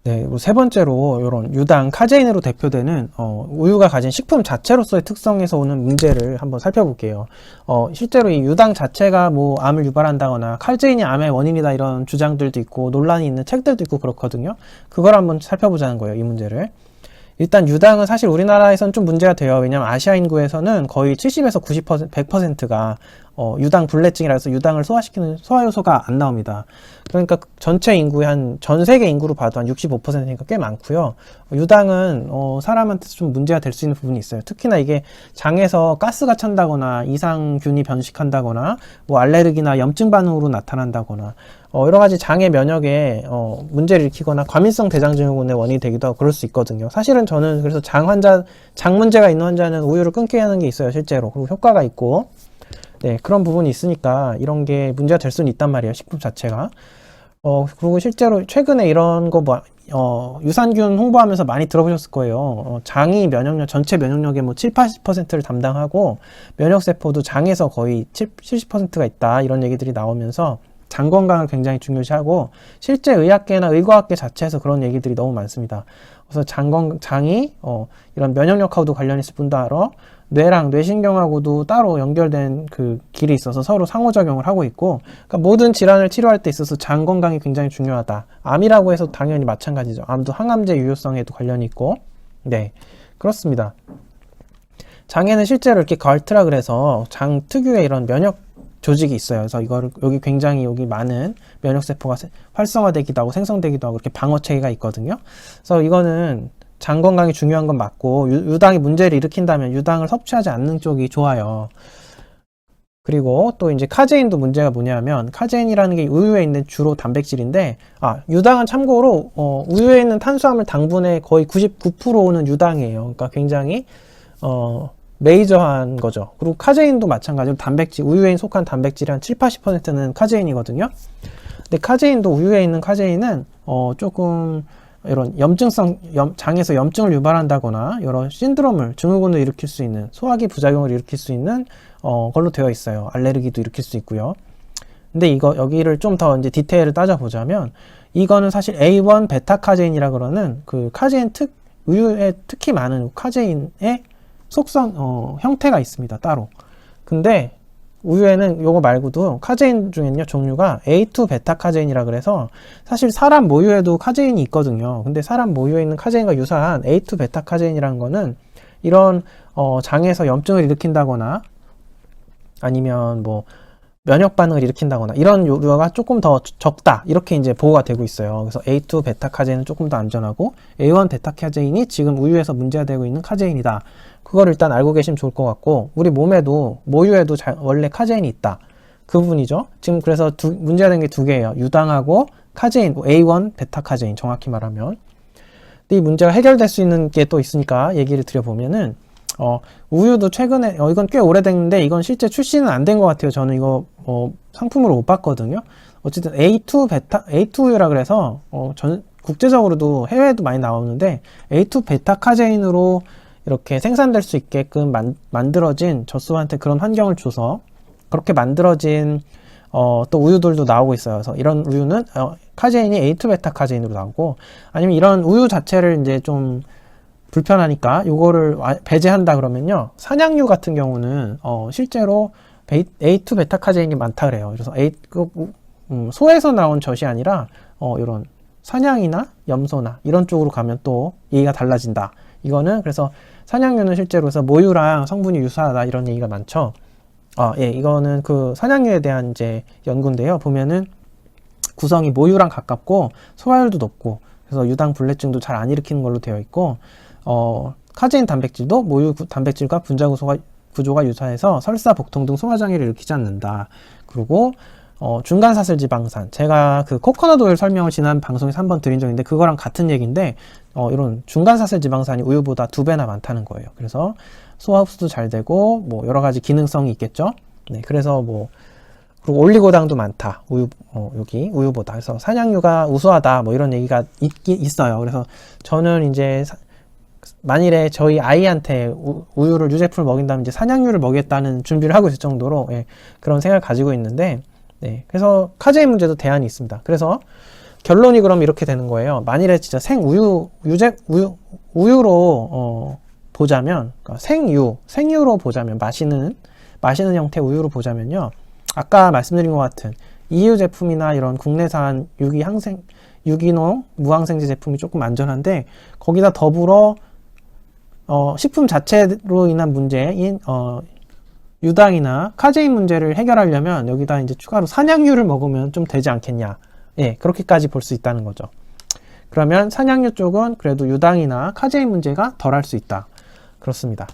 네, 그리고 세 번째로 이런 유당, 카제인으로 대표되는 우유가 가진 식품 자체로서의 특성에서 오는 문제를 한번 살펴볼게요. 실제로 이 유당 자체가 뭐 암을 유발한다거나 카제인이 암의 원인이다 이런 주장들도 있고 논란이 있는 책들도 있고 그렇거든요. 그걸 한번 살펴보자는 거예요, 이 문제를. 일단 유당은 사실 우리나라에선 좀 문제가 돼요. 왜냐면 아시아 인구에서는 거의 70에서 90%, 100%가 유당 불내증이라 해서 유당을 소화시키는 소화효소가 안 나옵니다. 그러니까 전체 인구의 전 세계 인구로 봐도 한 65%니까 꽤 많고요. 유당은 사람한테 좀 문제가 될 수 있는 부분이 있어요. 특히나 이게 장에서 가스가 찬다거나 이상균이 변식한다거나 뭐 알레르기나 염증 반응으로 나타난다거나 여러 가지 장의 면역에 문제를 일으키거나 과민성 대장증후군의 원인이 되기도 하고 그럴 수 있거든요. 사실은 저는 그래서 장 문제가 있는 환자는 우유를 끊게 하는 게 있어요, 실제로. 그리고 효과가 있고. 네, 그런 부분이 있으니까 이런 게 문제가 될 수는 있단 말이에요, 식품 자체가. 그리고 실제로 최근에 이런 거 유산균 홍보하면서 많이 들어보셨을 거예요. 장이 면역력, 전체 면역력의 뭐 7, 80%를 담당하고 면역세포도 장에서 거의 70%가 있다. 이런 얘기들이 나오면서 장 건강을 굉장히 중요시하고 실제 의학계나 의과학계 자체에서 그런 얘기들이 너무 많습니다. 그래서 장이 이런 면역력하고도 관련이 있을 뿐더러 뇌랑 뇌신경하고도 따로 연결된 그 길이 있어서 서로 상호작용을 하고 있고, 그러니까 모든 질환을 치료할 때 있어서 장 건강이 굉장히 중요하다. 암이라고 해서 당연히 마찬가지죠. 암도 항암제 유효성에도 관련이 있고, 네, 그렇습니다. 장에는 실제로 이렇게 걸트라 그래서 장 특유의 이런 면역 조직이 있어요. 그래서 이거를 여기 굉장히 여기 많은 면역세포가 활성화되기도 하고 생성되기도 하고 이렇게 방어체계가 있거든요. 그래서 이거는 장 건강이 중요한 건 맞고 유당이 문제를 일으킨다면 유당을 섭취하지 않는 쪽이 좋아요. 그리고 또 이제 카제인도 문제가 뭐냐면 카제인이라는 게 우유에 있는 주로 단백질인데 유당은 참고로 우유에 있는 탄수화물 당분의 거의 99%는 유당이에요. 그러니까 굉장히 메이저한 거죠. 그리고 카제인도 마찬가지로 단백질, 우유에 속한 단백질이 한 7, 80%는 카제인이거든요. 근데 카제인도 우유에 있는 카제인은 조금 이런 장에서 염증을 유발한다거나 여러 신드롬을, 증후군을 일으킬 수 있는, 소화기 부작용을 일으킬 수 있는 걸로 되어 있어요. 알레르기도 일으킬 수 있고요. 근데 여기를 좀 더 이제 디테일을 따져보자면 이거는 사실 A1 베타 카제인이라 그러는 그 카제인 우유에 특히 많은 카제인의 속성, 형태가 있습니다, 따로. 근데 우유에는 요거 말고도 카제인 중에는요, 종류가 A2 베타 카제인이라 그래서 사실 사람 모유에도 카제인이 있거든요. 근데 사람 모유에 있는 카제인과 유사한 A2 베타 카제인이라는 거는 이런 장에서 염증을 일으킨다거나 아니면 뭐 면역 반응을 일으킨다거나 이런 요구가 조금 더 적다, 이렇게 이제 보고가 되고 있어요. 그래서 A2 베타 카제인은 조금 더 안전하고 A1 베타 카제인이 지금 우유에서 문제가 되고 있는 카제인이다. 그걸 일단 알고 계시면 좋을 것 같고, 우리 몸에도 모유에도 원래 카제인이 있다, 그 부분이죠. 지금 그래서 문제가 된 게 두 개예요. 유당하고 카제인, A1 베타 카제인, 정확히 말하면. 근데 이 문제가 해결될 수 있는 게 또 있으니까 얘기를 드려보면은 우유도 최근에 이건 꽤 오래됐는데 이건 실제 출시는 안 된 것 같아요. 저는 이거 상품으로 못 봤거든요. 어쨌든 A2 우유라 그래서 국제적으로도 해외에도 많이 나오는데 A2 베타 카제인으로 이렇게 생산될 수 있게끔 만들어진, 젖소한테 그런 환경을 줘서 그렇게 만들어진 또 우유들도 나오고 있어요. 그래서 이런 우유는 카제인이 A2 베타 카제인으로 나오고, 아니면 이런 우유 자체를 이제 좀 불편하니까 요거를 배제한다 그러면요, 사냥류 같은 경우는 실제로 A2 베타 카제인이 많다 그래요. 그래서 소에서 나온 젖이 아니라 이런 사냥이나 염소나 이런 쪽으로 가면 또 얘기가 달라진다. 이거는 그래서 사냥류는 실제로 해서 모유랑 성분이 유사하다, 이런 얘기가 많죠. 예, 이거는 그 사냥류에 대한 이제 연구인데요. 보면은 구성이 모유랑 가깝고 소화율도 높고 그래서 유당 불내증도 잘 안 일으키는 걸로 되어 있고, 카제인 단백질도 모유 단백질과 분자 구조가 유사해서 설사, 복통 등 소화장애를 일으키지 않는다. 그리고 중간사슬 지방산, 제가 그 코코넛 오일 설명을 지난 방송에서 한번 드린 적인데 그거랑 같은 얘기인데 이런 중간사슬 지방산이 우유보다 2배나 많다는 거예요. 그래서 소화 흡수도 잘 되고 뭐 여러 가지 기능성이 있겠죠. 네, 그래서 그리고 올리고당도 많다, 여기 우유보다. 그래서 사냥류가 우수하다, 뭐 이런 얘기가 있어요. 그래서 저는 이제 만일에 저희 아이한테 우유를, 유제품을 먹인다면 이제 사냥류를 먹이겠다는 준비를 하고 있을 정도로 그런 생각을 가지고 있는데, 네, 그래서 카제인 문제도 대안이 있습니다. 그래서 결론이 그럼 이렇게 되는 거예요. 만일에 진짜 우유로 보자면, 그러니까 생유로 보자면, 마시는 형태 우유로 보자면요. 아까 말씀드린 것 같은 EU 제품이나 이런 국내산 유기농 무항생제 제품이 조금 안전한데, 거기다 더불어 식품 자체로 인한 문제인 유당이나 카제인 문제를 해결하려면 여기다 이제 추가로 산양유를 먹으면 좀 되지 않겠냐. 예, 그렇게까지 볼 수 있다는 거죠. 그러면 산양유 쪽은 그래도 유당이나 카제인 문제가 덜 할 수 있다. 그렇습니다.